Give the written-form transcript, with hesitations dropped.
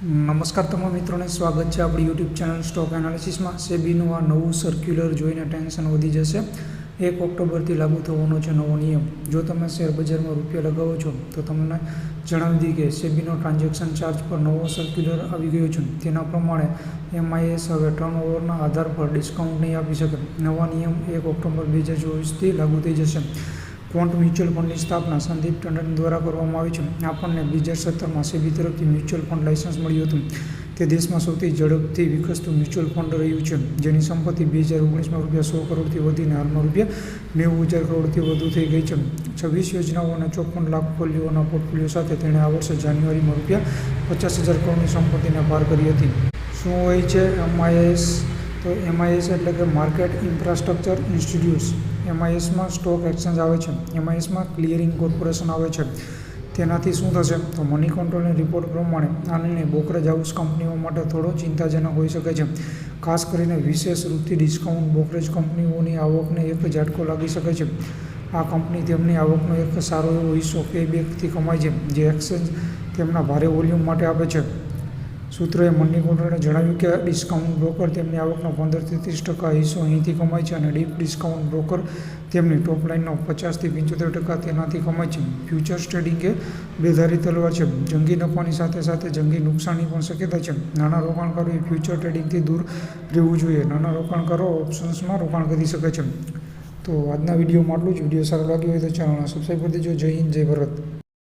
નમસ્કાર તમામ મિત્રોને સ્વાગત છે આપણી યુટ્યુબ ચેનલ સ્ટોક એનાલિસિસમાં. સેબીનું આ નવું સર્ક્યુલર જોઈને ટેન્શન વધી જશે. 1 ઓક્ટોબરથી લાગુ થવાનો છે નવો નિયમ. જો તમે શેર બજારમાં રૂપિયા લગાવો છો તો તમને જણાવી દઈએ કે સેબીનો ટ્રાન્ઝેક્શન ચાર્જ પર નવો સર્ક્યુલર આવી ગયો છે. તેના પ્રમાણે MIS હવે ટર્નઓવરના આધાર પર ડિસ્કાઉન્ટ નહીં આપી શકે. નવા નિયમ 1 ઓક્ટોબર 2024થી લાગુ થઈ જશે. ક્વોન્ટ મ્યુચ્યુઅલ ફંડની સ્થાપના સંદીપ ટંડન દ્વારા કરવામાં આવી છે. આપણને 2017માં સેબી તરફથી મ્યુચ્યુઅલ ફંડ લાયસન્સ મળ્યું હતું. તે દેશમાં સૌથી ઝડપથી વિકસતું મ્યુચ્યુઅલ ફંડ રહ્યું છે, જેની સંપત્તિ 2019માં ₹100 કરોડથી વધીને હાલમાં ₹90,000 કરોડથી વધુ થઈ ગઈ છે. 26 યોજનાઓ અને 54 લાખ ફોલિયોના પોર્ટફોલિયો સાથે તેણે આ વર્ષે જાન્યુઆરીમાં ₹50,000 કરોડની સંપત્તિને પાર કરી હતી. શું હોય છે MIS? તો MIS એટલે કે માર્કેટ ઇન્ફ્રાસ્ટ્રક્ચર ઇન્સ્ટિટ્યૂટ્સ. MISમાં સ્ટોક એક્સચેન્જ આવે છે. MISમાં ક્લિયરિંગ કોર્પોરેશન આવે છે. તેનાથી શું થશે? તો મની કંટ્રોલના રિપોર્ટ પ્રમાણે આ નિર્ણય બ્રોકરેજ હાઉસ કંપનીઓ માટે થોડો ચિંતાજનક હોઈ શકે છે. ખાસ કરીને વિશેષ રૂપથી ડિસ્કાઉન્ટ બ્રોકરેજ કંપનીઓની આવકને એક ઝાટકો લાગી શકે છે. આ કંપની તેમની આવકનો એક સારો એવો હિસ્સો પેબેકથી કમાય છે, જે એક્સચેન્જ તેમના ભારે વોલ્યુમ માટે આપે છે. સૂત્રોએ મની કંટ્રોલને જણાવ્યું કે ડિસ્કાઉન્ટ બ્રોકર તેમની આવકનો 15 થી 30% હિસ્સો અહીંથી કમાય છે અને ડીપ ડિસ્કાઉન્ટ બ્રોકર તેમની ટોપ લાઇનનો 50 થી 75% તેનાથી કમાય છે. ફ્યુચર્સ ટ્રેડિંગ એ બેધારી તલવાર છે. જંગી નફાની સાથે સાથે જંગી નુકસાનની પણ શક્યતા છે. નાના રોકાણકારોએ ફ્યુચર ટ્રેડિંગથી દૂર રહેવું જોઈએ. નાના રોકાણકારો ઓપ્શન્સમાં રોકાણ કરી શકે છે. તો આજના વિડીયોમાં આટલું જ. વિડીયો સારો લાગ્યો હોય તો ચેનલને સબસ્ક્રાઈબ કરી દેજો. જય હિન્દ, જય ભારત.